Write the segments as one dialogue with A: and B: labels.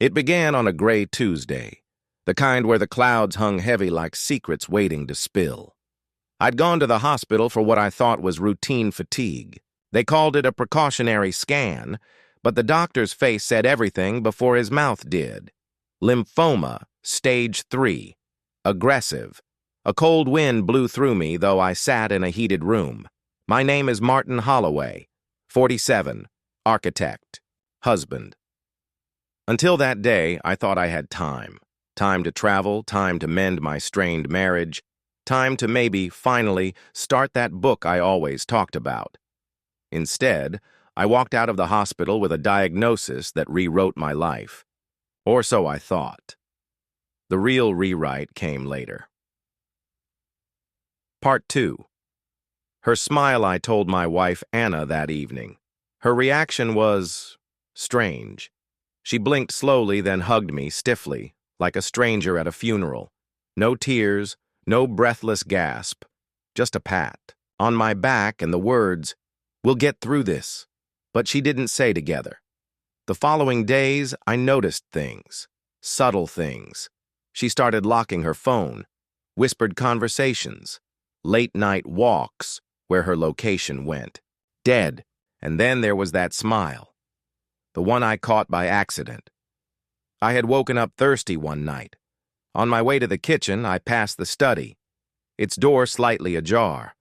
A: It began on a gray Tuesday, the kind where the clouds hung heavy like secrets waiting to spill. I'd gone to the hospital for what I thought was routine fatigue. They called it a precautionary scan, but the doctor's face said everything before his mouth did. Lymphoma, stage 3. Aggressive. A cold wind blew through me, though I sat in a heated room. My name is Martin Holloway, 47, architect, husband. Until that day, I thought I had time. Time to travel, time to mend my strained marriage, time to maybe, finally, start that book I always talked about. Instead, I walked out of the hospital with a diagnosis that rewrote my life. Or so I thought. The real rewrite came later. Part 2. Her smile, I told my wife Anna that evening. Her reaction was strange. She blinked slowly, then hugged me stiffly, like a stranger at a funeral. No tears, no breathless gasp, just a pat on my back and the words, "We'll get through this." But she didn't say together. The following days, I noticed things, subtle things. She started locking her phone, whispered conversations, late-night walks where her location went. Dead. And then there was that smile, the one I caught by accident. I had woken up thirsty one night. On my way to the kitchen, I passed the study, its door slightly ajar.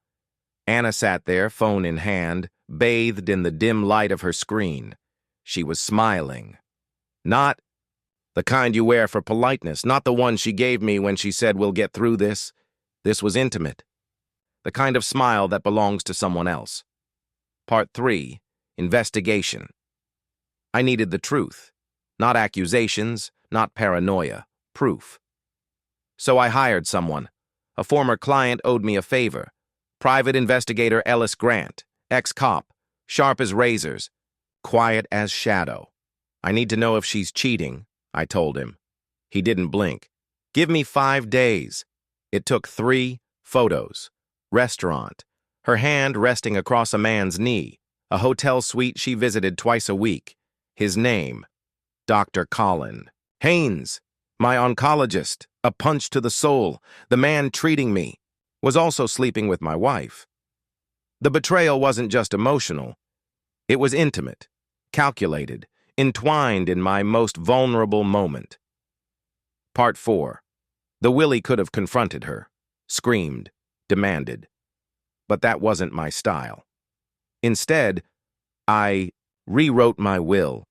A: Anna sat there, phone in hand, bathed in the dim light of her screen. She was smiling. Not the kind you wear for politeness, not the one she gave me when she said, "We'll get through this." This was intimate. The kind of smile that belongs to someone else. Part 3. Investigation. I needed the truth. Not accusations, not paranoia. Proof. So I hired someone. A former client owed me a favor. Private investigator Ellis Grant, ex-cop, sharp as razors, quiet as shadow. I need to know if she's cheating, I told him. He didn't blink. Give me 5 days. It took 3 photos. Restaurant. Her hand resting across a man's knee. A hotel suite she visited twice a week. His name, Dr. Colin Haynes, my oncologist, a punch to the soul. The man treating me was also sleeping with my wife. The betrayal wasn't just emotional. It was intimate, calculated, entwined in my most vulnerable moment. Part 4. The Willie could have confronted her, screamed, demanded. But that wasn't my style. Instead, I rewrote my will.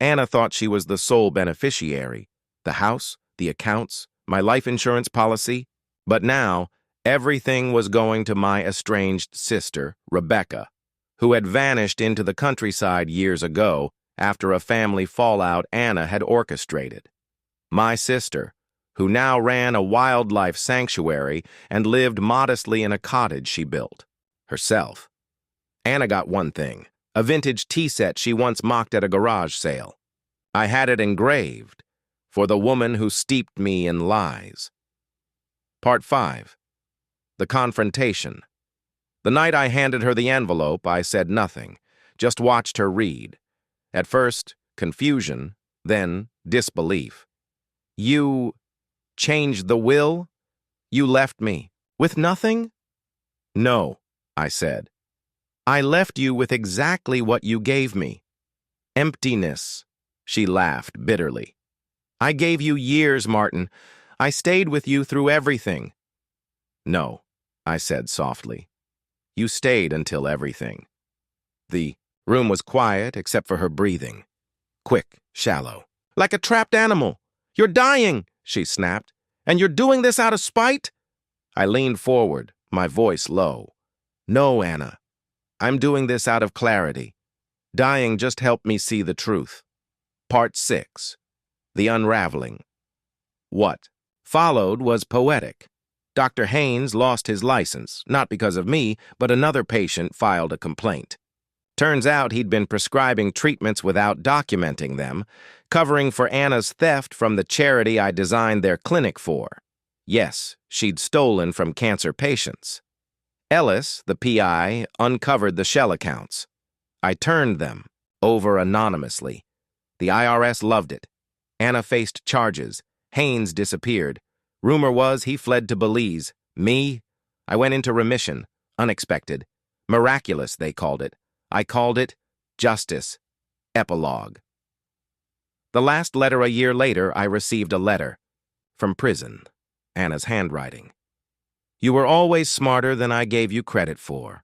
A: Anna thought she was the sole beneficiary. The house, the accounts, my life insurance policy. But now, everything was going to my estranged sister, Rebecca, who had vanished into the countryside years ago after a family fallout Anna had orchestrated. My sister, who now ran a wildlife sanctuary and lived modestly in a cottage she built herself. Anna got one thing, a vintage tea set she once mocked at a garage sale. I had it engraved, for the woman who steeped me in lies. Part 5. The confrontation. The night I handed her the envelope, I said nothing, just watched her read. At first, confusion, then disbelief. "You changed the will? You left me with nothing?" "No," I said. "I left you with exactly what you gave me. Emptiness." She laughed bitterly. "I gave you years, Martin. I stayed with you through everything." "No," I said softly. "You stayed until everything." The room was quiet except for her breathing. Quick, shallow. "Like a trapped animal. You're dying," she snapped. "And you're doing this out of spite?" I leaned forward, my voice low. "No, Anna. I'm doing this out of clarity. Dying just helped me see the truth." Part 6. The unraveling. What followed was poetic. Dr. Haynes lost his license, not because of me, but another patient filed a complaint. Turns out he'd been prescribing treatments without documenting them, covering for Anna's theft from the charity I designed their clinic for. Yes, she'd stolen from cancer patients. Ellis, the PI, uncovered the shell accounts. I turned them over anonymously. The IRS loved it. Anna faced charges. Haynes disappeared. Rumor was he fled to Belize. Me? I went into remission. Unexpected. Miraculous, they called it. I called it justice. Epilogue. The last letter a year later, I received a letter. From prison. Anna's handwriting. You were always smarter than I gave you credit for.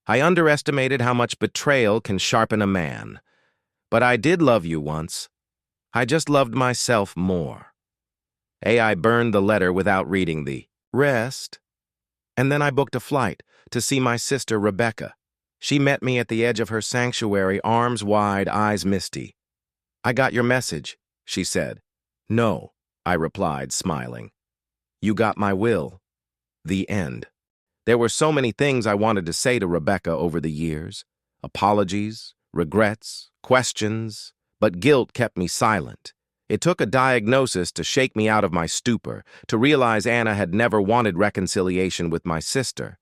A: I underestimated how much betrayal can sharpen a man. But I did love you once. I just loved myself more. I burned the letter without reading the rest. And then I booked a flight to see my sister Rebecca. She met me at the edge of her sanctuary, arms wide, eyes misty. I got your message, she said. No, I replied, smiling. You got my will. The end. There were so many things I wanted to say to Rebecca over the years. Apologies, regrets, questions, but guilt kept me silent. It took a diagnosis to shake me out of my stupor, to realize Anna had never wanted reconciliation with my sister.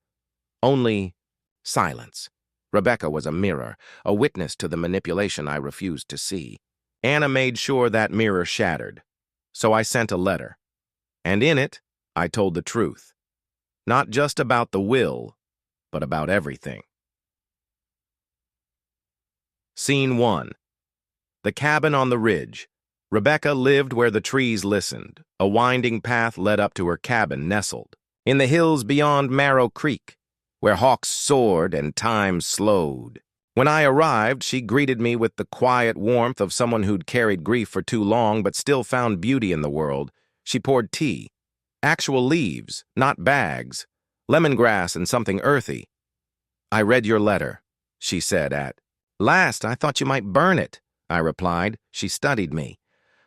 A: Only silence. Rebecca was a mirror, a witness to the manipulation I refused to see. Anna made sure that mirror shattered. So I sent a letter. And in it, I told the truth. Not just about the will, but about everything. Scene 1. The cabin on the ridge. Rebecca lived where the trees listened. A winding path led up to her cabin, nestled in the hills beyond Marrow Creek, where hawks soared and time slowed. When I arrived, she greeted me with the quiet warmth of someone who'd carried grief for too long but still found beauty in the world. She poured tea. Actual leaves, not bags. Lemongrass and something earthy. I read your letter, she said at last. I thought you might burn it, I replied. She studied me.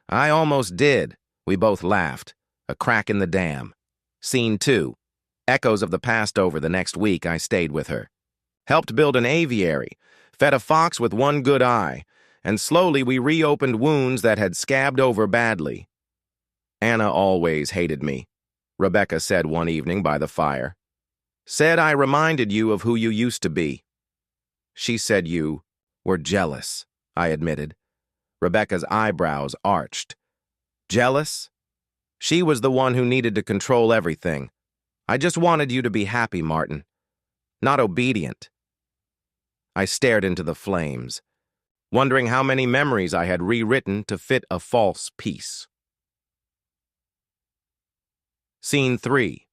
A: I almost did. We both laughed. A crack in the dam. Scene 2. Echoes of the past over. The next week, I stayed with her. Helped build an aviary. Fed a fox with one good eye. And slowly we reopened wounds that had scabbed over badly. Anna always hated me, Rebecca said one evening by the fire. Said I reminded you of who you used to be. She said you were jealous, I admitted. Rebecca's eyebrows arched. Jealous? She was the one who needed to control everything. I just wanted you to be happy, Martin. Not obedient. I stared into the flames, wondering how many memories I had rewritten to fit a false peace. Scene 3.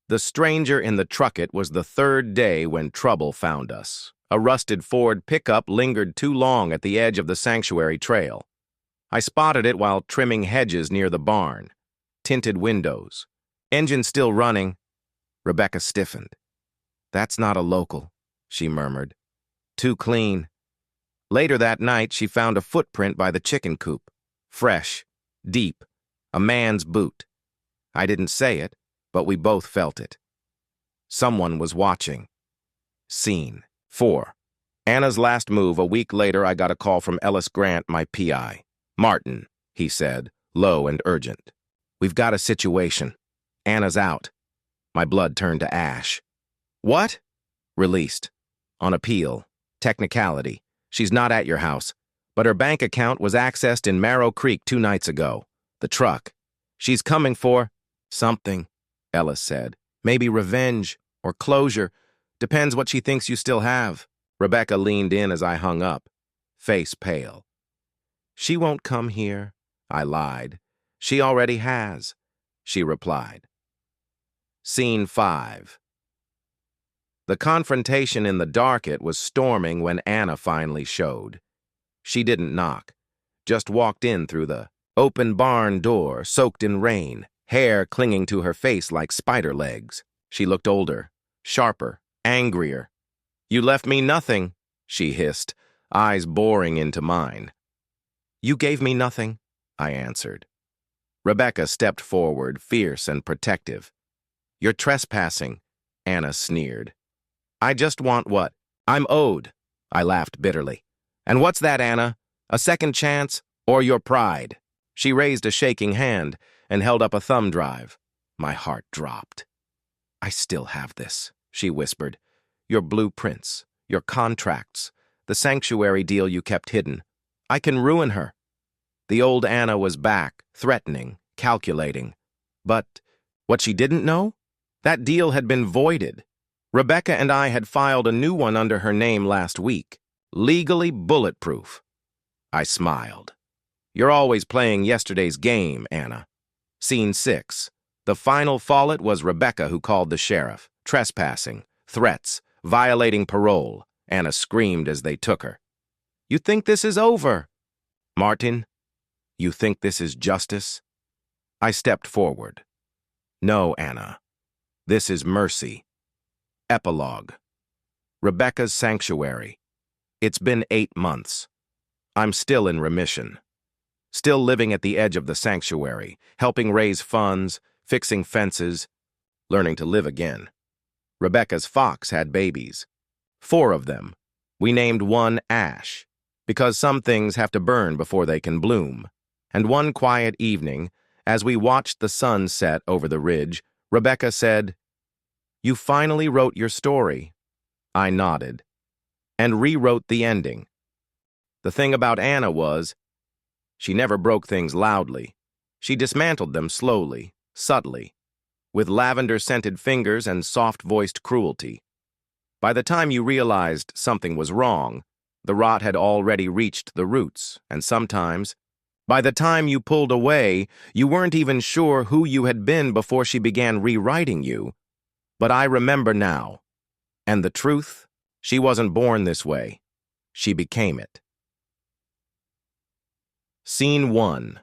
A: The stranger in the trucket was the third day when trouble found us. A rusted Ford pickup lingered too long at the edge of the sanctuary trail. I spotted it while trimming hedges near the barn. Tinted windows. Engine still running. Rebecca stiffened. That's not a local, she murmured. Too clean. Later that night, she found a footprint by the chicken coop. Fresh. Deep. A man's boot. I didn't say it, but we both felt it. Someone was watching. Scene 4. Anna's last move. A week later, I got a call from Ellis Grant, my PI. Martin, he said, low and urgent. We've got a situation. Anna's out. My blood turned to ash. What? Released. On appeal. Technicality. She's not at your house, but her bank account was accessed in Marrow Creek 2 nights ago. The truck. She's coming for something, Ellis said. Maybe revenge or closure. Depends what she thinks you still have. Rebecca leaned in as I hung up, face pale. She won't come here, I lied. She already has, she replied. Scene 5. The confrontation in the darket was storming when Anna finally showed. She didn't knock, just walked in through the open barn door, soaked in rain, hair clinging to her face like spider legs. She looked older, sharper, angrier. You left me nothing, she hissed, eyes boring into mine. You gave me nothing, I answered. Rebecca stepped forward, fierce and protective. You're trespassing, Anna sneered. I just want what I'm owed, I laughed bitterly. And what's that, Anna? A second chance or your pride? She raised a shaking hand and held up a thumb drive. My heart dropped. I still have this, she whispered. Your blueprints, your contracts, the sanctuary deal you kept hidden. I can ruin her. The old Anna was back, threatening, calculating. But what she didn't know? That deal had been voided. Rebecca and I had filed a new one under her name last week, legally bulletproof. I smiled. You're always playing yesterday's game, Anna. Scene 6. The final fallout was Rebecca who called the sheriff. Trespassing, threats, violating parole. Anna screamed as they took her. You think this is over? Martin, you think this is justice? I stepped forward. No, Anna. This is mercy. Epilogue. Rebecca's sanctuary. It's been 8 months. I'm still in remission. Still living at the edge of the sanctuary, helping raise funds, fixing fences, learning to live again. Rebecca's fox had babies. 4 of them. We named one Ash, because some things have to burn before they can bloom. And one quiet evening, as we watched the sun set over the ridge, Rebecca said, You finally wrote your story. I nodded, and rewrote the ending. The thing about Anna was, she never broke things loudly. She dismantled them slowly, subtly, with lavender-scented fingers and soft-voiced cruelty. By the time you realized something was wrong, the rot had already reached the roots, and sometimes, by the time you pulled away, you weren't even sure who you had been before she began rewriting you. But I remember now. And the truth, she wasn't born this way. She became it. Scene 1.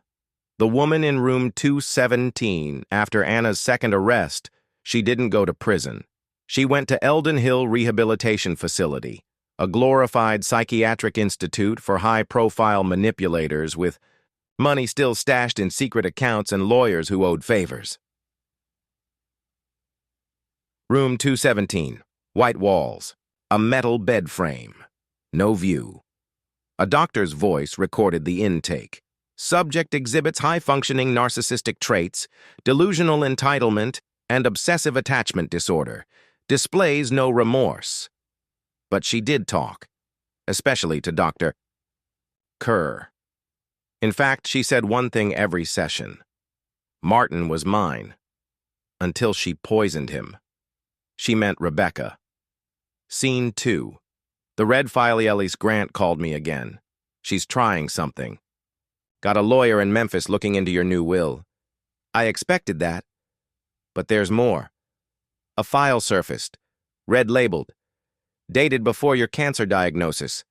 A: The woman in room 217, after Anna's second arrest, she didn't go to prison. She went to Eldon Hill Rehabilitation Facility, a glorified psychiatric institute for high-profile manipulators with money still stashed in secret accounts and lawyers who owed favors. Room 217. White walls. A metal bed frame. No view. A doctor's voice recorded the intake. Subject exhibits high-functioning narcissistic traits, delusional entitlement, and obsessive attachment disorder. Displays no remorse. But she did talk, especially to Dr. Kerr. In fact, she said one thing every session. Martin was mine. Until she poisoned him. She meant Rebecca. Scene 2. The Red Filelis Grant called me again. She's trying something. Got a lawyer in Memphis looking into your new will. I expected that. But there's more. A file surfaced, red-labeled, dated before your cancer diagnosis.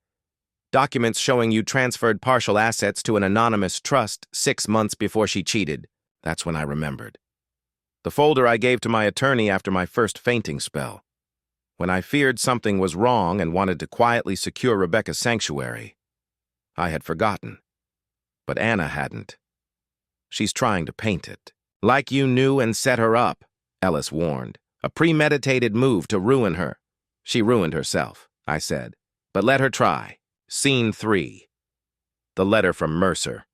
A: Documents showing you transferred partial assets to an anonymous trust 6 months before she cheated. That's when I remembered. The folder I gave to my attorney after my first fainting spell. When I feared something was wrong and wanted to quietly secure Rebecca's sanctuary. I had forgotten. But Anna hadn't. She's trying to paint it. Like you knew and set her up, Ellis warned. A premeditated move to ruin her. She ruined herself, I said. But let her try. Scene 3. The letter from Mercer,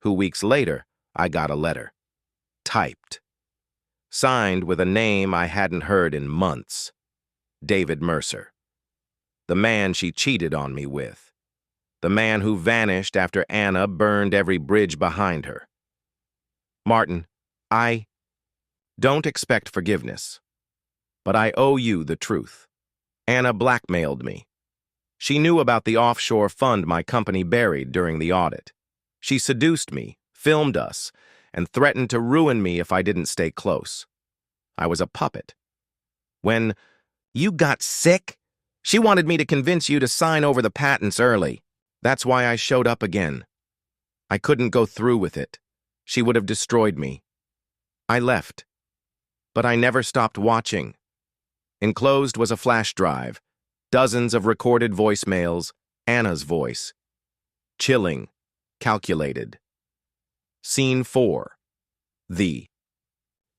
A: who weeks later, I got a letter. Typed. Signed with a name I hadn't heard in months. David Mercer. The man she cheated on me with. The man who vanished after Anna burned every bridge behind her. Martin, I don't expect forgiveness. But I owe you the truth. Anna blackmailed me. She knew about the offshore fund my company buried during the audit. She seduced me, filmed us, and threatened to ruin me if I didn't stay close. I was a puppet. When you got sick, she wanted me to convince you to sign over the patents early. That's why I showed up again. I couldn't go through with it. She would have destroyed me. I left. But I never stopped watching. Enclosed was a flash drive, dozens of recorded voicemails, Anna's voice. Chilling, calculated. Scene 4. The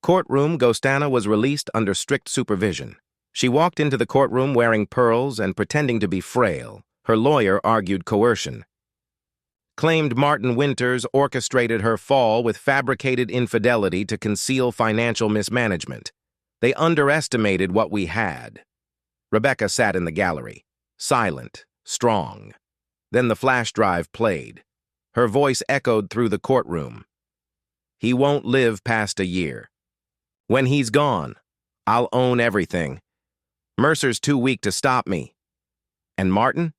A: courtroom. Ghost Anna was released under strict supervision. She walked into the courtroom wearing pearls and pretending to be frail. Her lawyer argued coercion. Claimed Martin Winters orchestrated her fall with fabricated infidelity to conceal financial mismanagement. They underestimated what we had. Rebecca sat in the gallery, silent, strong. Then the flash drive played. Her voice echoed through the courtroom. He won't live past a year. When he's gone, I'll own everything. Mercer's too weak to stop me. And Martin?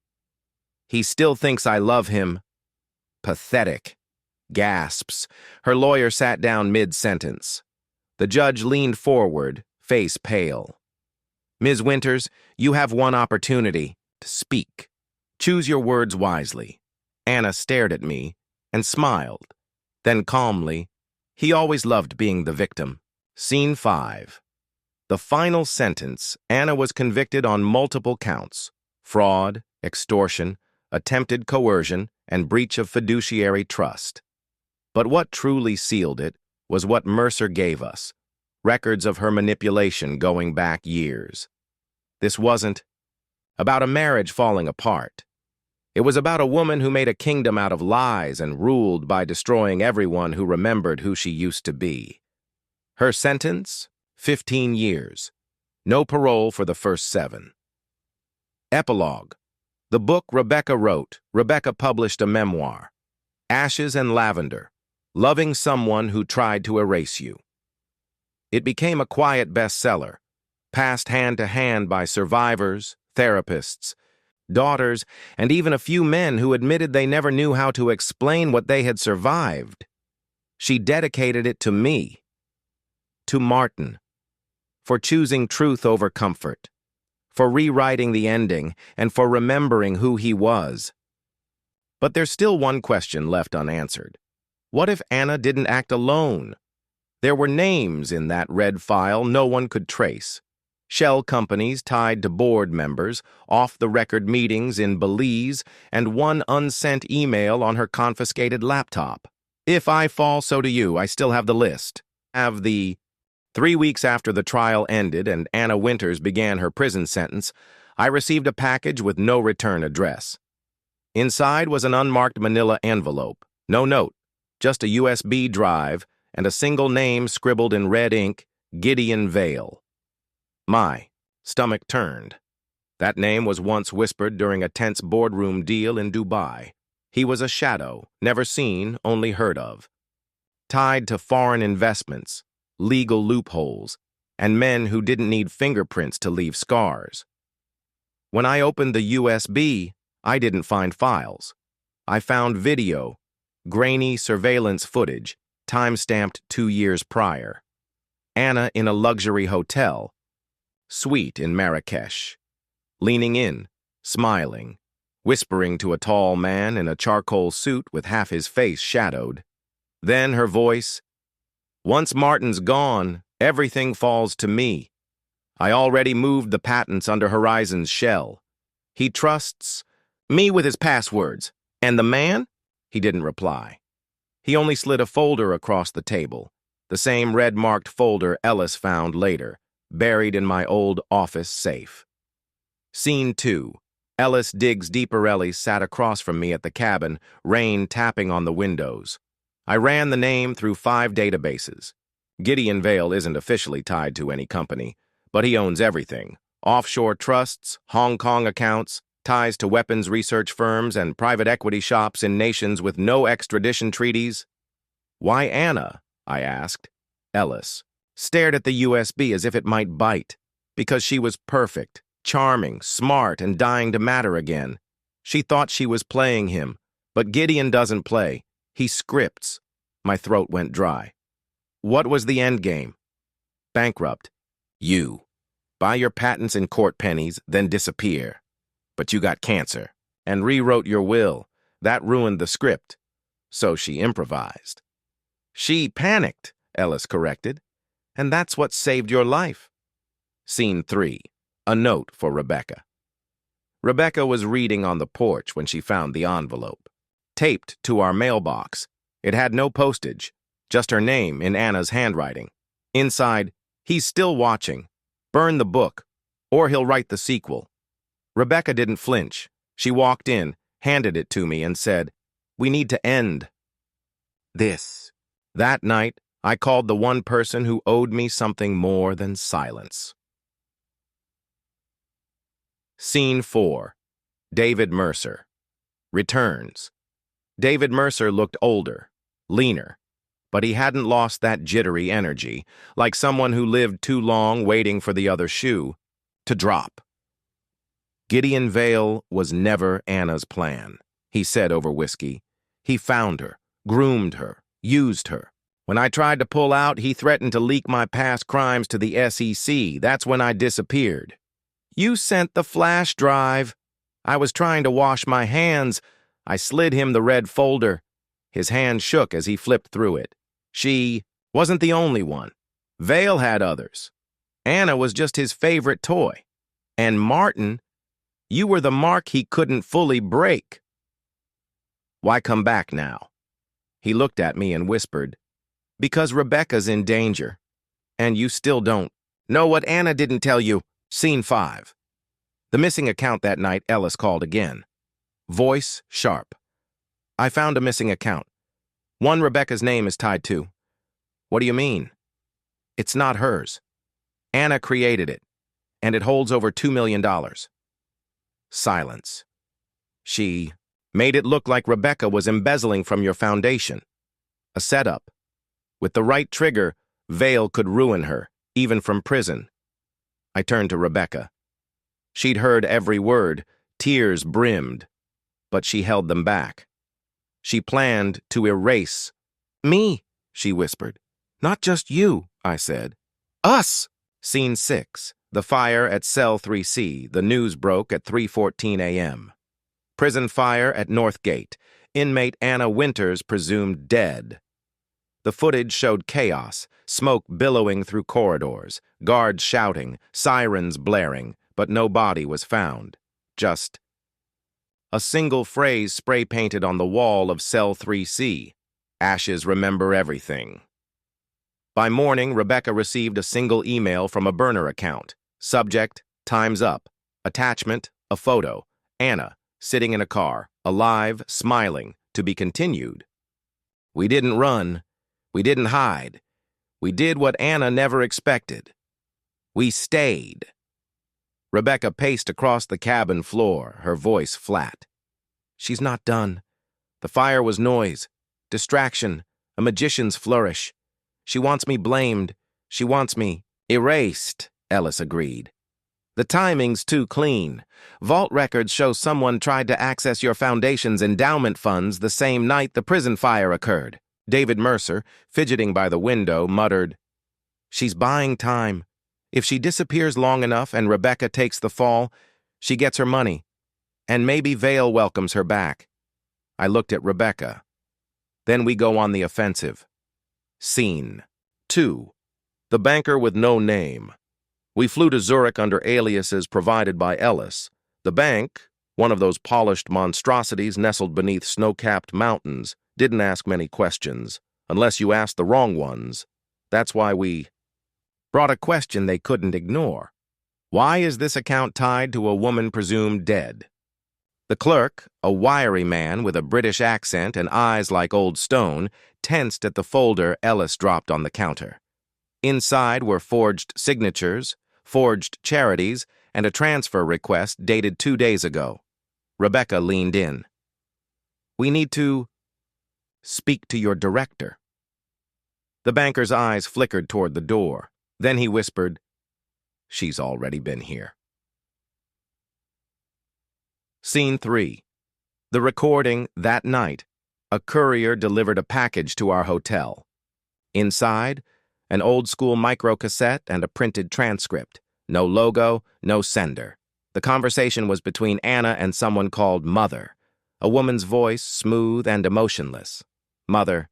A: He still thinks I love him. Pathetic. Gasps. Her lawyer sat down mid-sentence. The judge leaned forward, face pale. Ms. Winters, you have one opportunity to speak. Choose your words wisely. Anna stared at me and smiled. Then calmly, he always loved being the victim. Scene 5. The final sentence, Anna was convicted on multiple counts: fraud, extortion, attempted coercion, and breach of fiduciary trust. But what truly sealed it was what Mercer gave us, records of her manipulation going back years. This wasn't about a marriage falling apart. It was about a woman who made a kingdom out of lies and ruled by destroying everyone who remembered who she used to be. Her sentence? 15 years. No parole for the first 7. Epilogue. The book Rebecca wrote, Rebecca published a memoir, Ashes and Lavender, Loving Someone Who Tried to Erase You. It became a quiet bestseller, passed hand to hand by survivors, therapists, daughters, and even a few men who admitted they never knew how to explain what they had survived. She dedicated it to me, to Martin, for choosing truth over comfort, for rewriting the ending, and for remembering who he was. But there's still one question left unanswered. What if Anna didn't act alone? There were names in that red file no one could trace. Shell companies tied to board members, off-the-record meetings in Belize, and one unsent email on her confiscated laptop. If I fall, so do you. I still have the list. 3 weeks after the trial ended and Anna Winters began her prison sentence, I received a package with no return address. Inside was an unmarked manila envelope. No note, just a USB drive and a single name scribbled in red ink, Gideon Vale. My stomach turned. That name was once whispered during a tense boardroom deal in Dubai. He was a shadow, never seen, only heard of. Tied to foreign investments, legal loopholes, and men who didn't need fingerprints to leave scars. When I opened the USB, I didn't find files. I found video, grainy surveillance footage, time-stamped 2 years prior. Anna in a luxury hotel, suite in Marrakesh, leaning in, smiling, whispering to a tall man in a charcoal suit with half his face shadowed. Then her voice, "Once Martin's gone, everything falls to me. I already moved the patents under Horizon's shell. He trusts me with his passwords. And the man?" He didn't reply. He only slid a folder across the table, the same red-marked folder Ellis found later, buried in my old office safe. Scene 2. Ellis Diggs DiParelli sat across from me at the cabin, rain tapping on the windows. I ran the name through 5 databases. Gideon Vale isn't officially tied to any company, but he owns everything: offshore trusts, Hong Kong accounts, ties to weapons research firms, and private equity shops in nations with no extradition treaties. "Why Anna?" I asked. Ellis stared at the USB as if it might bite. Because she was perfect, charming, smart, and dying to matter again. She thought she was playing him, but Gideon doesn't play. He scripts. My throat went dry. What was the end game? Bankrupt. You. Buy your patents in court pennies, then disappear. But you got cancer, and rewrote your will. That ruined the script. So she improvised. She panicked, Ellis corrected. And that's what saved your life. Scene 3. A note for Rebecca. Rebecca was reading on the porch when she found the envelope. Taped to our mailbox. It had no postage, just her name in Anna's handwriting. Inside, "He's still watching. Burn the book, or he'll write the sequel." Rebecca didn't flinch. She walked in, handed it to me, and said, "We need to end this." That night, I called the one person who owed me something more than silence. Scene 4. David Mercer returns. David Mercer looked older, leaner, but he hadn't lost that jittery energy, like someone who lived too long waiting for the other shoe to drop. Gideon Vale was never Anna's plan, he said over whiskey. He found her, groomed her, used her. When I tried to pull out, he threatened to leak my past crimes to the SEC. That's when I disappeared. You sent the flash drive. I was trying to wash my hands. I slid him the red folder. His hand shook as he flipped through it. She wasn't the only one. Vale had others. Anna was just his favorite toy. And Martin, you were the mark he couldn't fully break. Why come back now? He looked at me and whispered, because Rebecca's in danger. And you still don't know what Anna didn't tell you. Scene 5. The missing account that night, Ellis called again. Voice sharp. I found a missing account. One Rebecca's name is tied to. What do you mean? It's not hers. Anna created it, and it holds over $2 million. Silence. She made it look like Rebecca was embezzling from your foundation. A setup. With the right trigger, Vale could ruin her, even from prison. I turned to Rebecca. She'd heard every word, tears brimmed, but she held them back. She planned to erase me, she whispered. Not just you, I said. Us! Scene 6. The fire at Cell 3C. The news broke at 3:14 a.m. Prison fire at North Gate. Inmate Anna Winters presumed dead. The footage showed chaos, smoke billowing through corridors, guards shouting, sirens blaring, but no body was found. Just a single phrase spray-painted on the wall of Cell 3C. Ashes remember everything. By morning, Rebecca received a single email from a burner account. Subject, time's up. Attachment, a photo. Anna, sitting in a car, alive, smiling, to be continued. We didn't run. We didn't hide. We did what Anna never expected. We stayed. Rebecca paced across the cabin floor, her voice flat. She's not done. The fire was noise, distraction, a magician's flourish. She wants me blamed. She wants me erased, Ellis agreed. The timing's too clean. Vault records show someone tried to access your foundation's endowment funds the same night the prison fire occurred. David Mercer, fidgeting by the window, muttered, She's buying time. If she disappears long enough and Rebecca takes the fall, she gets her money. And maybe Vale welcomes her back. I looked at Rebecca. Then we go on the offensive. Scene 2. The banker with no name. We flew to Zurich under aliases provided by Ellis. The bank, one of those polished monstrosities nestled beneath snow-capped mountains, didn't ask many questions, unless you asked the wrong ones. That's why we brought a question they couldn't ignore. Why is this account tied to a woman presumed dead? The clerk, a wiry man with a British accent and eyes like old stone, tensed at the folder Ellis dropped on the counter. Inside were forged signatures, forged charities, and a transfer request dated 2 days ago. Rebecca leaned in. We need to speak to your director. The banker's eyes flickered toward the door. Then he whispered, She's already been here. Scene 3. The recording that night. A courier delivered a package to our hotel. Inside, an old-school microcassette and a printed transcript. No logo, no sender. The conversation was between Anna and someone called Mother, a woman's voice smooth and emotionless. Mother,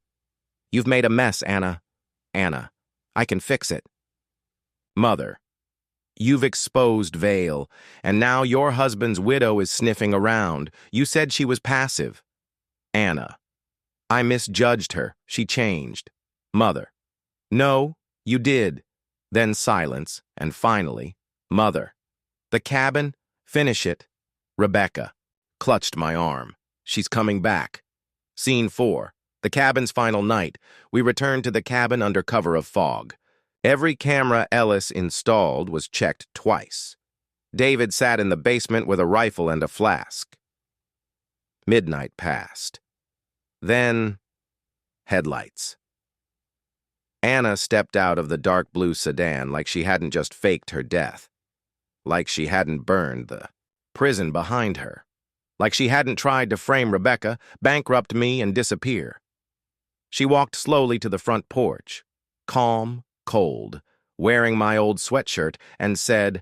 A: you've made a mess, Anna. Anna, I can fix it. Mother, you've exposed Vale, and now your husband's widow is sniffing around. You said she was passive. Anna, I misjudged her. She changed. Mother, no, you did. Then silence, and finally, Mother, the cabin, finish it. Rebecca clutched my arm. She's coming back. Scene 4. The cabin's final night. We returned to the cabin under cover of fog. Every camera Ellis installed was checked twice. David sat in the basement with a rifle and a flask. Midnight passed. Then, headlights. Anna stepped out of the dark blue sedan like she hadn't just faked her death, like she hadn't burned the prison behind her, like she hadn't tried to frame Rebecca, bankrupt me, and disappear. She walked slowly to the front porch, calm, cold, wearing my old sweatshirt, and said,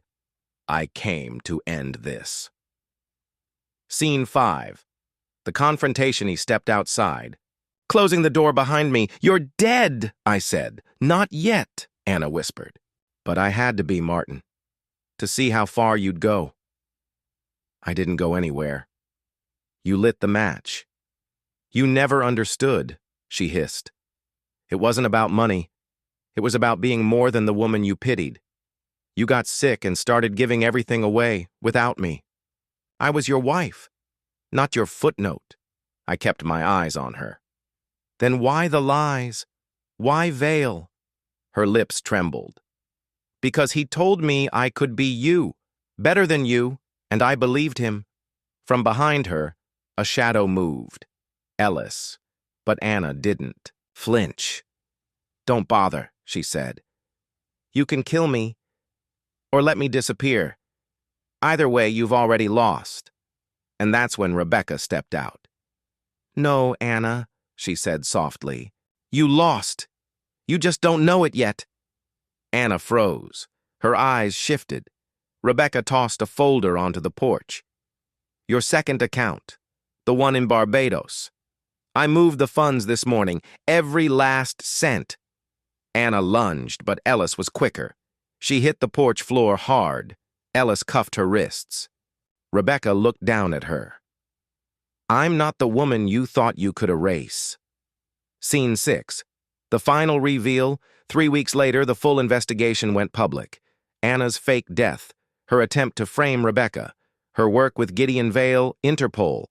A: "I came to end this." Scene 5. The confrontation. He stepped outside, closing the door behind me. "You're dead," I said. "Not yet," Anna whispered. "But I had to be, Martin, to see how far you'd go." "I didn't go anywhere. You lit the match." "You never understood," she hissed. "It wasn't about money. It was about being more than the woman you pitied. You got sick and started giving everything away without me. I was your wife, not your footnote." I kept my eyes on her. "Then why the lies? Why veil?" Her lips trembled. "Because he told me I could be you, better than you, and I believed him." From behind her, a shadow moved. Ellis. But Anna didn't flinch. "Don't bother," she said. "You can kill me, or let me disappear. Either way, you've already lost." And that's when Rebecca stepped out. "No, Anna," she said softly. "You lost. You just don't know it yet." Anna froze. Her eyes shifted. Rebecca tossed a folder onto the porch. "Your second account, the one in Barbados. I moved the funds this morning, every last cent." Anna lunged, but Ellis was quicker. She hit the porch floor hard. Ellis cuffed her wrists. Rebecca looked down at her. "I'm not the woman you thought you could erase." Scene 6. The final reveal. 3 weeks later, the full investigation went public. Anna's fake death, her attempt to frame Rebecca, her work with Gideon Vale, Interpol,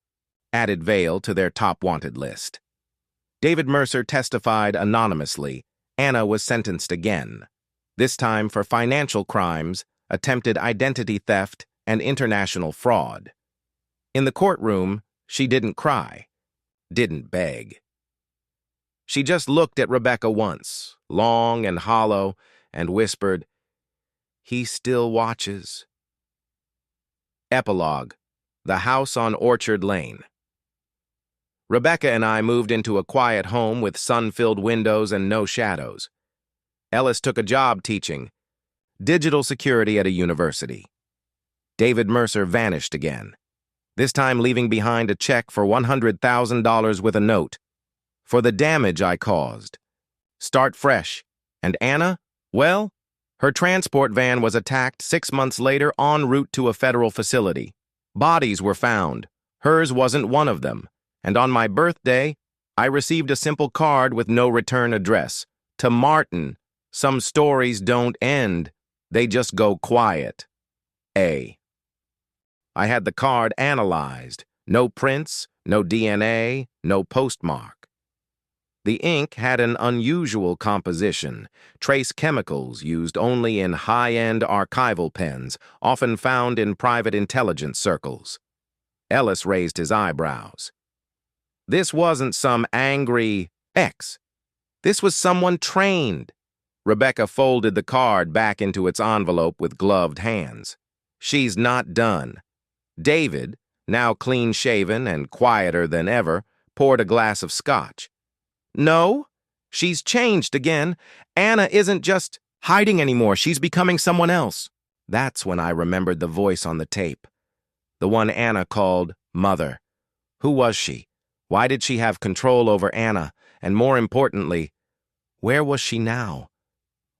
A: added Vale to their top wanted list. David Mercer testified anonymously. Anna was sentenced again, this time for financial crimes, attempted identity theft, and international fraud. In the courtroom, she didn't cry, didn't beg. She just looked at Rebecca once, long and hollow, and whispered, "He still watches." Epilogue. The house on Orchard Lane. Rebecca and I moved into a quiet home with sun-filled windows and no shadows. Ellis took a job teaching digital security at a university. David Mercer vanished again, this time leaving behind a check for $100,000 with a note. "For the damage I caused. Start fresh." And Anna? Well, her transport van was attacked 6 months later en route to a federal facility. Bodies were found. Hers wasn't one of them. And on my birthday, I received a simple card with no return address. To Martin, some stories don't end. They just go quiet. A. I had the card analyzed. No prints, no DNA, no postmark. The ink had an unusual composition, trace chemicals used only in high-end archival pens, often found in private intelligence circles. Ellis raised his eyebrows. This wasn't some angry X. This was someone trained. Rebecca folded the card back into its envelope with gloved hands. She's not done. David, now clean-shaven and quieter than ever, poured a glass of scotch. No, she's changed again. Anna isn't just hiding anymore. She's becoming someone else. That's when I remembered the voice on the tape. The one Anna called Mother. Who was she? Why did she have control over Anna? And more importantly, where was she now?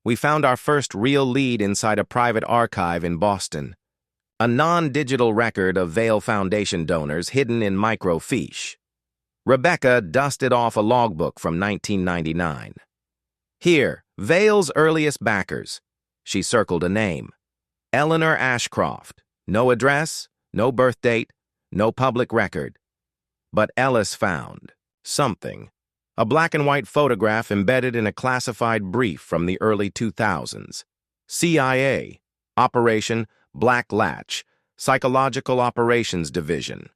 A: We found our first real lead inside a private archive in Boston. A non-digital record of Vale Foundation donors hidden in microfiche. Rebecca dusted off a logbook from 1999. Here, Vale's earliest backers. She circled a name. Eleanor Ashcroft. No address, no birth date, no public record. But Ellis found something. A black and white photograph embedded in a classified brief from the early 2000s. CIA, Operation Black Latch, Psychological Operations Division.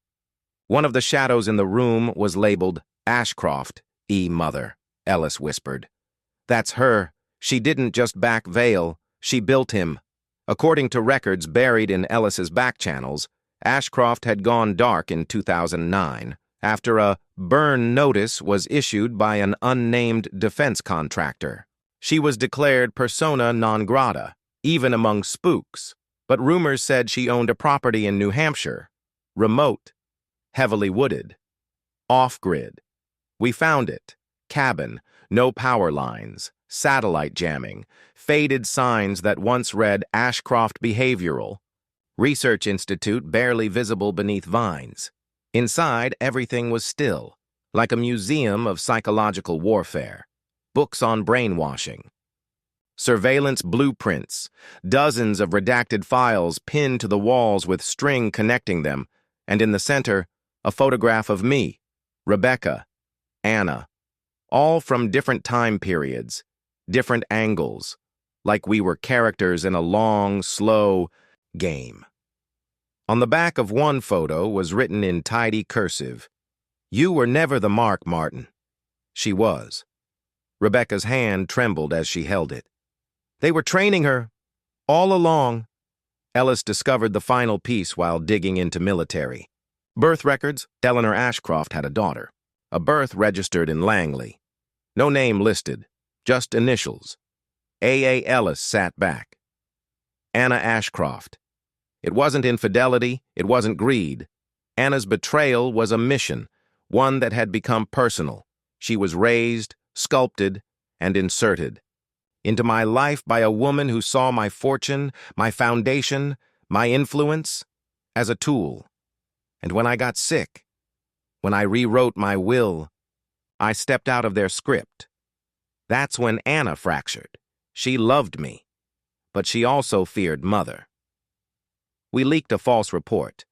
A: One of the shadows in the room was labeled Ashcroft, mother, Ellis whispered. That's her. She didn't just back Vale, she built him. According to records buried in Ellis's back channels, Ashcroft had gone dark in 2009 after a burn notice was issued by an unnamed defense contractor. She was declared persona non grata, even among spooks, but rumors said she owned a property in New Hampshire, remote, heavily wooded, off-grid. We found it, cabin, no power lines, satellite jamming, faded signs that once read Ashcroft Behavioral, Research Institute barely visible beneath vines. Inside, everything was still, like a museum of psychological warfare, books on brainwashing, surveillance blueprints, dozens of redacted files pinned to the walls with string connecting them, and in the center, a photograph of me, Rebecca, Anna, all from different time periods, different angles, like we were characters in a long, slow game. On the back of one photo was written in tidy cursive, "You were never the mark, Martin." She was. Rebecca's hand trembled as she held it. They were training her, all along. Ellis discovered the final piece while digging into military. Birth records, Eleanor Ashcroft had a daughter. A birth registered in Langley. No name listed, just initials. A. Ellis sat back. Anna Ashcroft. It wasn't infidelity, it wasn't greed. Anna's betrayal was a mission, one that had become personal. She was raised, sculpted, and inserted into my life by a woman who saw my fortune, my foundation, my influence as a tool. And when I got sick, when I rewrote my will, I stepped out of their script. That's when Anna fractured. She loved me, but she also feared Mother. We leaked a false report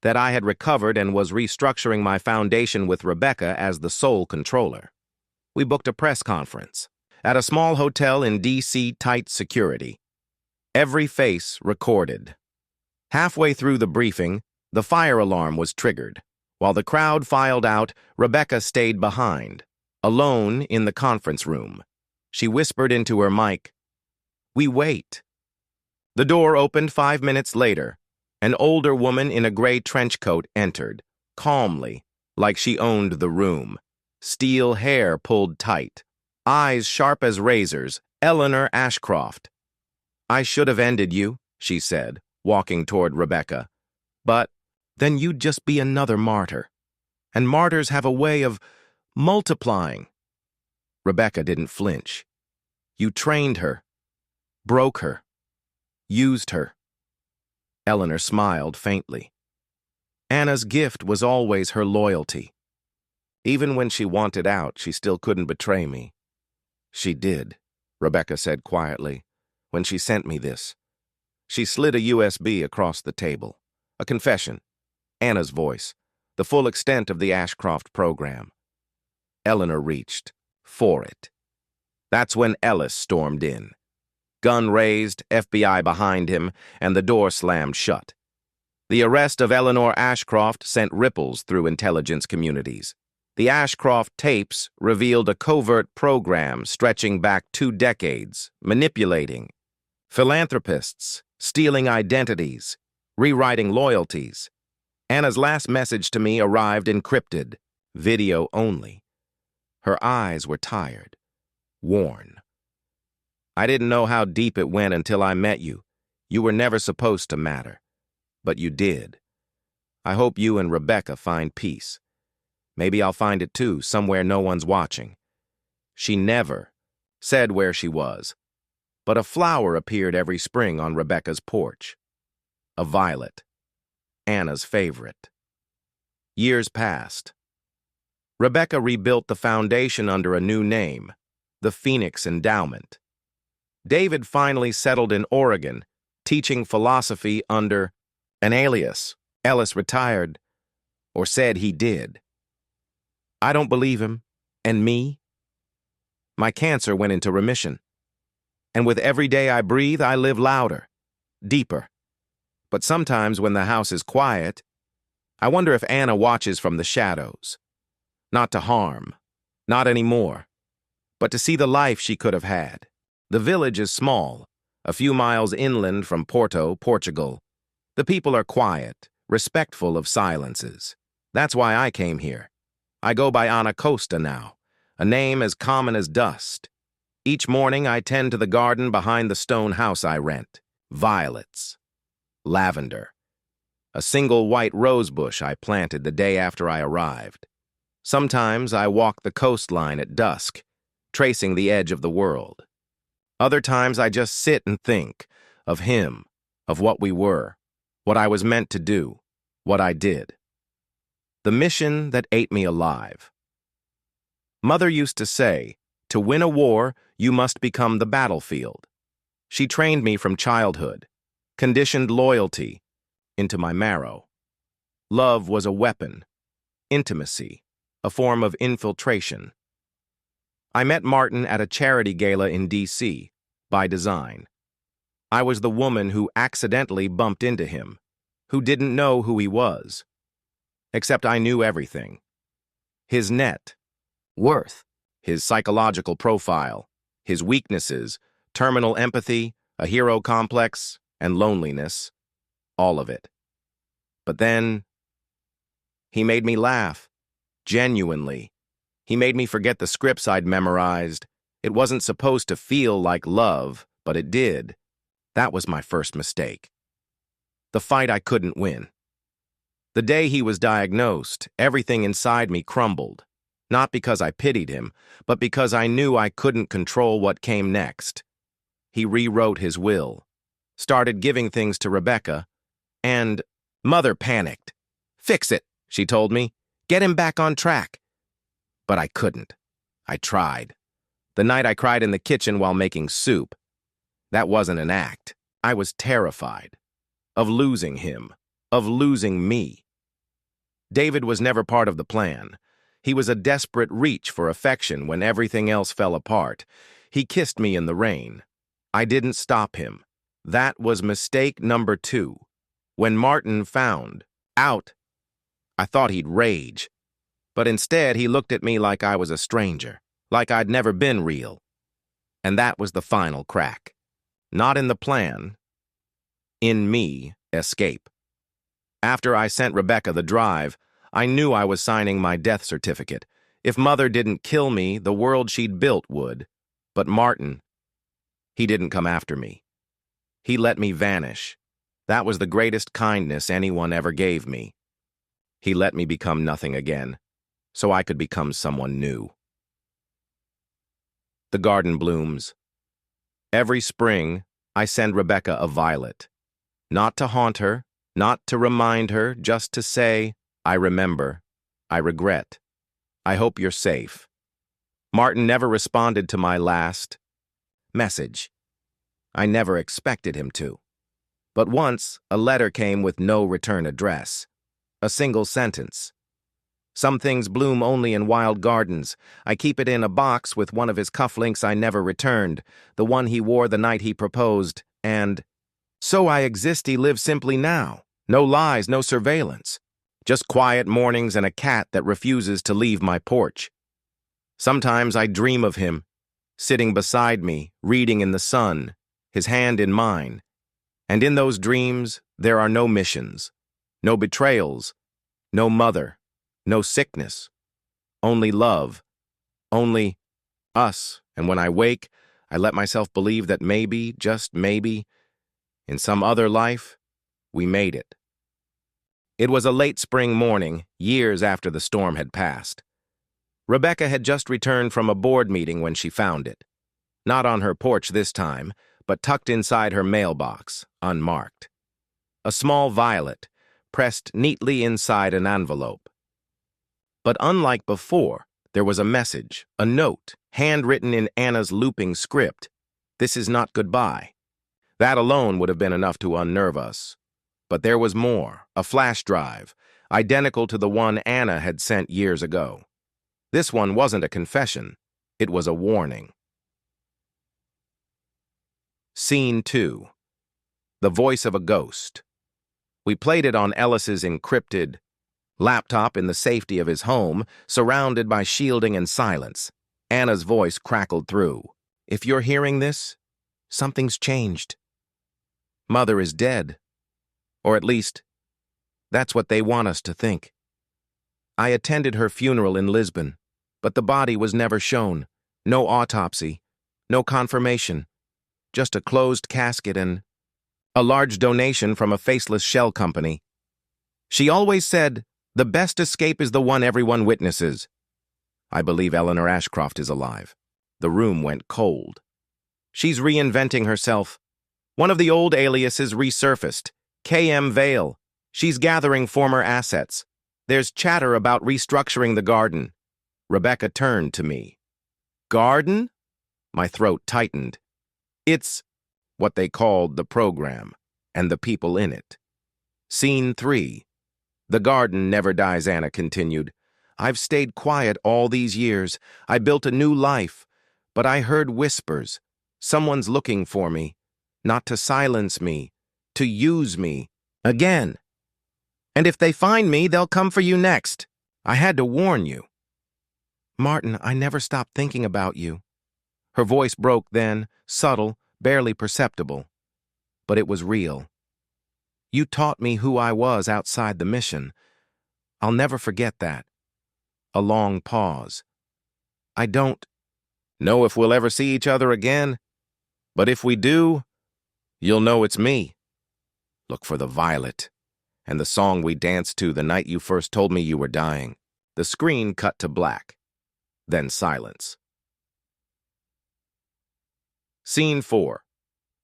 A: that I had recovered and was restructuring my foundation with Rebecca as the sole controller. We booked a press conference at a small hotel in D.C. tight security. Every face recorded. Halfway through the briefing, the fire alarm was triggered. While the crowd filed out, Rebecca stayed behind, alone in the conference room. She whispered into her mic, "We wait." The door opened 5 minutes later. An older woman in a gray trench coat entered, calmly, like she owned the room. Steel hair pulled tight, eyes sharp as razors, Eleanor Ashcroft. "I should have ended you," she said, walking toward Rebecca. "But then you'd just be another martyr. And martyrs have a way of multiplying." Rebecca didn't flinch. "You trained her, broke her, used her." Eleanor smiled faintly. Anna's gift was always her loyalty. Even when she wanted out, she still couldn't betray me. "She did," Rebecca said quietly, "when she sent me this." She slid a USB across the table. A confession. Anna's voice. The full extent of the Ashcroft program. Eleanor reached for it. That's when Ellis stormed in. Gun raised, FBI behind him, and the door slammed shut. The arrest of Eleanor Ashcroft sent ripples through intelligence communities. The Ashcroft tapes revealed a covert program stretching back 2 decades, manipulating philanthropists, stealing identities, rewriting loyalties. Anna's last message to me arrived encrypted, video only. Her eyes were tired, worn. "I didn't know how deep it went until I met you. You were never supposed to matter. But you did. I hope you and Rebecca find peace. Maybe I'll find it too, somewhere no one's watching." She never said where she was, but a flower appeared every spring on Rebecca's porch. A violet. Anna's favorite. Years passed. Rebecca rebuilt the foundation under a new name, the Phoenix Endowment. David finally settled in Oregon, teaching philosophy under an alias. Ellis retired, or said he did. I don't believe him. And me? My cancer went into remission. And with every day I breathe, I live louder, deeper. But sometimes when the house is quiet, I wonder if Anna watches from the shadows. Not to harm. Not anymore. But to see the life she could have had. The village is small, a few miles inland from Porto, Portugal. The people are quiet, respectful of silences. That's why I came here. I go by Ana Costa now, a name as common as dust. Each morning I tend to the garden behind the stone house I rent. Violets. Lavender. A single white rose bush I planted the day after I arrived. Sometimes I walk the coastline at dusk, tracing the edge of the world. Other times I just sit and think of him, of what we were, what I was meant to do, what I did. The mission that ate me alive. Mother used to say, to win a war, you must become the battlefield. She trained me from childhood, conditioned loyalty into my marrow. Love was a weapon, intimacy, a form of infiltration. I met Martin at a charity gala in D.C., by design. I was the woman who accidentally bumped into him, who didn't know who he was. Except I knew everything. His net worth, his psychological profile, his weaknesses, terminal empathy, a hero complex, and loneliness, all of it. But then, he made me laugh, genuinely. He made me forget the scripts I'd memorized. It wasn't supposed to feel like love, but it did. That was my first mistake. The fight I couldn't win. The day he was diagnosed, everything inside me crumbled. Not because I pitied him, but because I knew I couldn't control what came next. He rewrote his will, started giving things to Rebecca, and Mother panicked. "Fix it," she told me. "Get him back on track." But I couldn't. I tried. The night I cried in the kitchen while making soup. That wasn't an act. I was terrified. Of losing him. Of losing me. David was never part of the plan. He was a desperate reach for affection when everything else fell apart. He kissed me in the rain. I didn't stop him. That was mistake number 2. When Martin found out, I thought he'd rage. But instead, he looked at me like I was a stranger, like I'd never been real. And that was the final crack. Not in the plan. In me, escape. After I sent Rebecca the drive, I knew I was signing my death certificate. If Mother didn't kill me, the world she'd built would. But Martin, he didn't come after me. He let me vanish. That was the greatest kindness anyone ever gave me. He let me become nothing again, so I could become someone new. The garden blooms. Every spring, I send Rebecca a violet. Not to haunt her, not to remind her, just to say, I remember, I regret, I hope you're safe. Martin never responded to my last message. I never expected him to. But once, a letter came with no return address. A single sentence. Some things bloom only in wild gardens. I keep it in a box with one of his cufflinks I never returned, the one he wore the night he proposed, and so I exist, he lives simply now. No lies, no surveillance. Just quiet mornings and a cat that refuses to leave my porch. Sometimes I dream of him, sitting beside me, reading in the sun, his hand in mine. And in those dreams, there are no missions, no betrayals, no mother, no sickness, only love, only us. And when I wake, I let myself believe that maybe, just maybe, in some other life, we made it. It was a late spring morning, years after the storm had passed. Rebecca had just returned from a board meeting when she found it. Not on her porch this time, but tucked inside her mailbox, unmarked. A small violet, pressed neatly inside an envelope. But unlike before, there was a message, a note, handwritten in Anna's looping script. This is not goodbye. That alone would have been enough to unnerve us. But there was more, a flash drive, identical to the one Anna had sent years ago. This one wasn't a confession, it was a warning. Scene 2. The voice of a ghost. We played it on Ellis's encrypted Laptop in the safety of his home, surrounded by shielding and silence. Anna's voice crackled through. If you're hearing this, something's changed. Mother is dead. Or at least, that's what they want us to think. I attended her funeral in Lisbon, but the body was never shown. No autopsy, no confirmation, just a closed casket and a large donation from a faceless shell company. She always said, the best escape is the one everyone witnesses. I believe Eleanor Ashcroft is alive. The room went cold. She's reinventing herself. One of the old aliases resurfaced, K.M. Vale. She's gathering former assets. There's chatter about restructuring the garden. Rebecca turned to me. Garden? My throat tightened. It's what they called the program, and the people in it. Scene 3. The garden never dies, Anna continued. I've stayed quiet all these years. I built a new life, but I heard whispers. Someone's looking for me, not to silence me, to use me. Again. And if they find me, they'll come for you next. I had to warn you. Martin, I never stopped thinking about you. Her voice broke then, subtle, barely perceptible. But it was real. You taught me who I was outside the mission. I'll never forget that. A long pause. I don't know if we'll ever see each other again, but if we do, you'll know it's me. Look for the violet, and the song we danced to the night you first told me you were dying. The screen cut to black, then silence. Scene 4.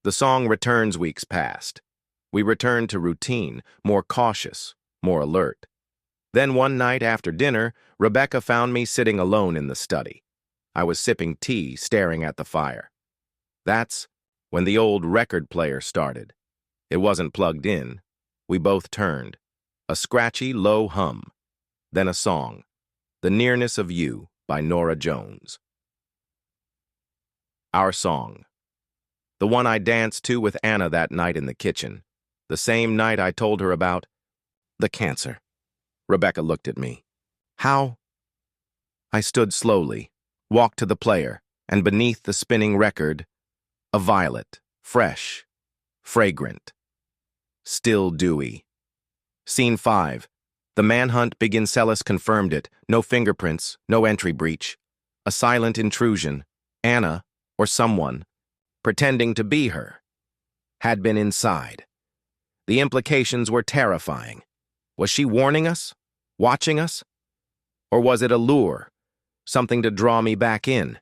A: The song returns weeks past. We return to routine, more cautious, more alert. Then one night after dinner, Rebecca found me sitting alone in the study. I was sipping tea, staring at the fire. That's when the old record player started. It wasn't plugged in. We both turned. A scratchy, low hum. Then a song. The Nearness of You by Norah Jones. Our song. The one I danced to with Anna that night in the kitchen. The same night I told her about the cancer. Rebecca looked at me. How? I stood slowly, walked to the player, and beneath the spinning record, a violet, fresh, fragrant, still dewy. Scene 5. The manhunt Ginselis confirmed it. No fingerprints, no entry breach. A silent intrusion. Anna, or someone, pretending to be her, had been inside. The implications were terrifying. Was she warning us? Watching us? Or was it a lure? Something to draw me back in?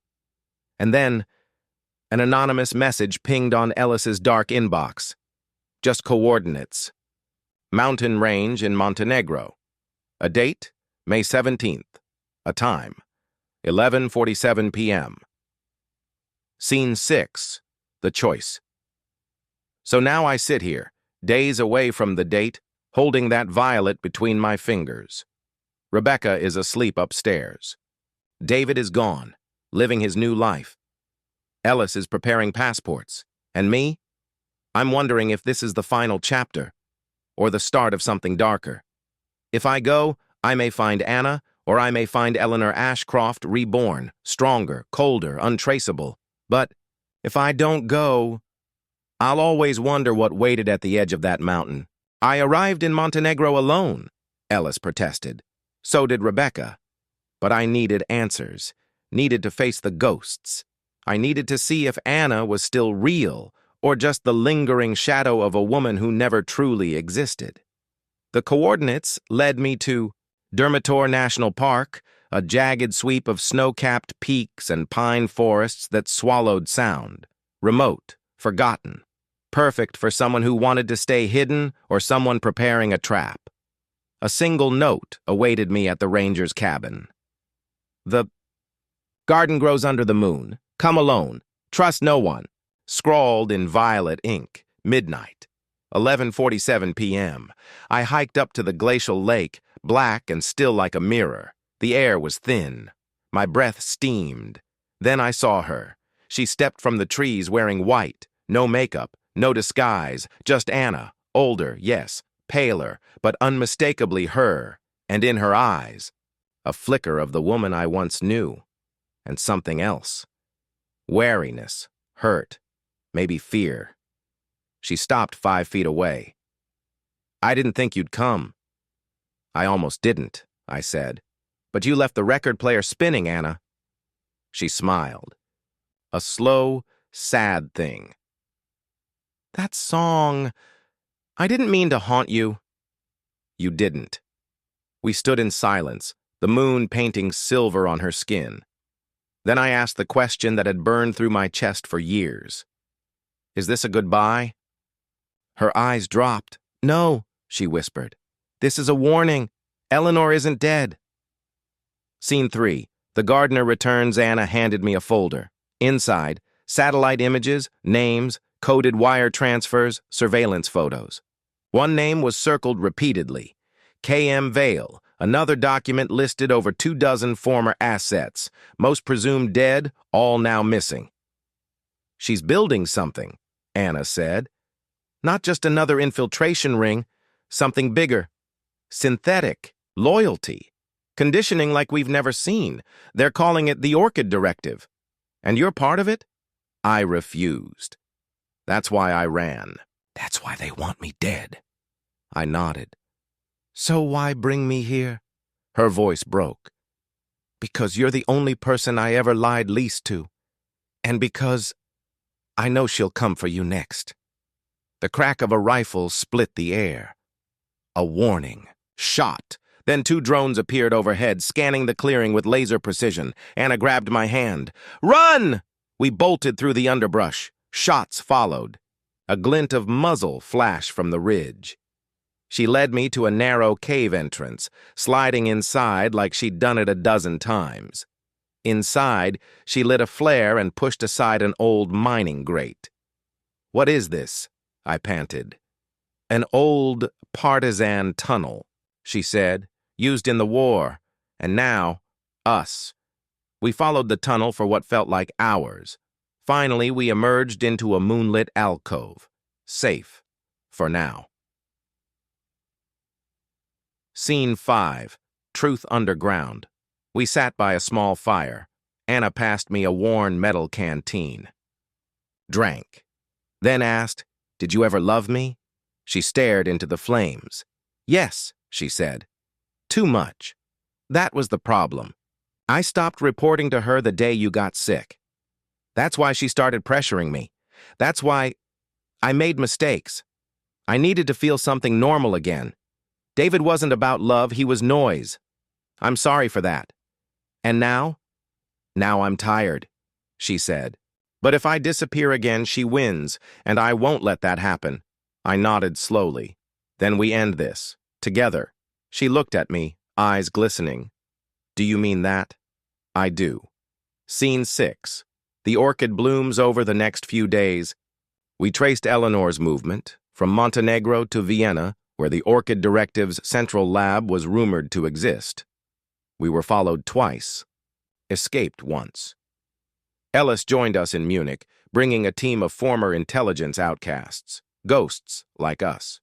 A: And then, an anonymous message pinged on Ellis's dark inbox. Just coordinates. Mountain range in Montenegro. A date, May 17th. A time, 11:47 p.m. Scene 6. The choice. So now I sit here, days away from the date, holding that violet between my fingers. Rebecca is asleep upstairs. David is gone, living his new life. Ellis is preparing passports. And me? I'm wondering if this is the final chapter, or the start of something darker. If I go, I may find Anna, or I may find Eleanor Ashcroft reborn, stronger, colder, untraceable. But if I don't go, I'll always wonder what waited at the edge of that mountain. I arrived in Montenegro alone, Ellis protested. So did Rebecca. But I needed answers, needed to face the ghosts. I needed to see if Anna was still real, or just the lingering shadow of a woman who never truly existed. The coordinates led me to Dermator National Park, a jagged sweep of snow-capped peaks and pine forests that swallowed sound. Remote, forgotten. Perfect for someone who wanted to stay hidden or someone preparing a trap. A single note awaited me at the ranger's cabin. The garden grows under the moon. Come alone. Trust no one. Scrawled in violet ink. Midnight. 11:47 p.m. I hiked up to the glacial lake, black and still like a mirror. The air was thin. My breath steamed. Then I saw her. She stepped from the trees wearing white. No makeup, no disguise, just Anna. Older, yes, paler, but unmistakably her. And in her eyes, a flicker of the woman I once knew, and something else. Wariness, hurt, maybe fear. She stopped 5 feet away. I didn't think you'd come. I almost didn't, I said. But you left the record player spinning, Anna. She smiled. A slow, sad thing. That song, I didn't mean to haunt you. You didn't. We stood in silence, the moon painting silver on her skin. Then I asked the question that had burned through my chest for years. Is this a goodbye? Her eyes dropped. No, she whispered. This is a warning. Eleanor isn't dead. Scene 3. The gardener returns. Anna handed me a folder. Inside, satellite images, names, coded wire transfers, surveillance photos. One name was circled repeatedly. K.M. Vale. Another document listed over 24 former assets, most presumed dead, all now missing. She's building something, Anna said. Not just another infiltration ring, something bigger. Synthetic, loyalty, conditioning like we've never seen. They're calling it the Orchid Directive. And you're part of it? I refused. That's why I ran. That's why they want me dead. I nodded. So why bring me here? Her voice broke. Because you're the only person I ever lied least to. And because I know she'll come for you next. The crack of a rifle split the air. A warning. Shot. Then 2 drones appeared overhead, scanning the clearing with laser precision. Anna grabbed my hand. Run! We bolted through the underbrush. Shots followed. A glint of muzzle flashed from the ridge. She led me to a narrow cave entrance, sliding inside like she'd done it a dozen times. Inside, she lit a flare and pushed aside an old mining grate. What is this? I panted. An old partisan tunnel, she said, used in the war, and now, us. We followed the tunnel for what felt like hours. Finally, we emerged into a moonlit alcove. Safe, for now. Scene 5. Truth Underground. We sat by a small fire. Anna passed me a worn metal canteen. Drank. Then asked, Did you ever love me? She stared into the flames. Yes, she said. Too much. That was the problem. I stopped reporting to her the day you got sick. That's why she started pressuring me. That's why I made mistakes. I needed to feel something normal again. David wasn't about love, he was noise. I'm sorry for that. And now? Now I'm tired, she said. But if I disappear again, she wins, and I won't let that happen. I nodded slowly. Then we end this, together. She looked at me, eyes glistening. Do you mean that? I do. Scene 6. The orchid blooms over the next few days. We traced Eleanor's movement, from Montenegro to Vienna, where the Orchid Directive's central lab was rumored to exist. We were followed twice. Escaped once. Ellis joined us in Munich, bringing a team of former intelligence outcasts, ghosts like us.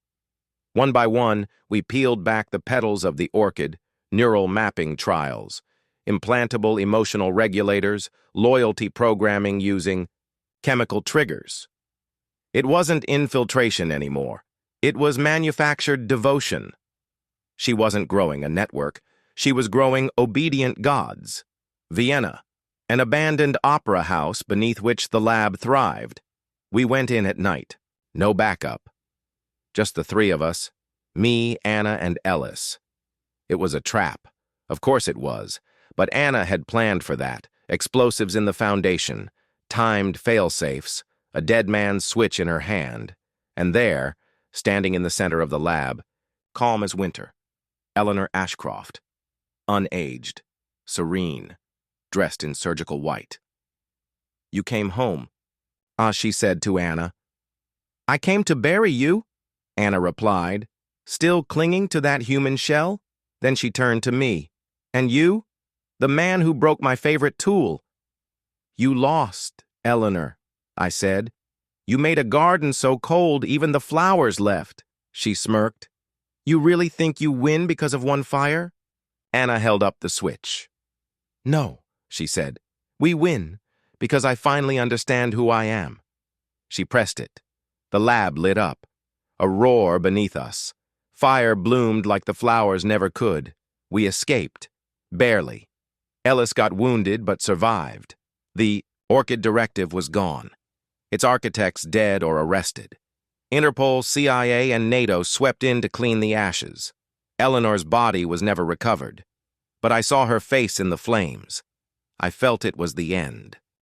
A: One by one, we peeled back the petals of the orchid, neural mapping trials, implantable emotional regulators, loyalty programming using chemical triggers. It wasn't infiltration anymore. It was manufactured devotion. She wasn't growing a network. She was growing obedient gods. Vienna, an abandoned opera house beneath which the lab thrived. We went in at night. No backup. Just the 3 of us, me, Anna, and Ellis. It was a trap. Of course it was. But Anna had planned for that. Explosives in the foundation, timed fail-safes, a dead man's switch in her hand. And there, standing in the center of the lab, calm as winter, Eleanor Ashcroft, unaged, serene, dressed in surgical white. You came home, she said to Anna. I came to bury you, Anna replied, still clinging to that human shell. Then she turned to me. And you? The man who broke my favorite tool. You lost, Eleanor, I said. You made a garden so cold even the flowers left, she smirked. You really think you win because of one fire? Anna held up the switch. No, she said. We win because I finally understand who I am. She pressed it. The lab lit up. A roar beneath us. Fire bloomed like the flowers never could. We escaped. Barely. Ellis got wounded but survived. The Orchid Directive was gone. Its architects dead or arrested. Interpol, CIA, and NATO swept in to clean the ashes. Eleanor's body was never recovered. But I saw her face in the flames. I felt it was the end.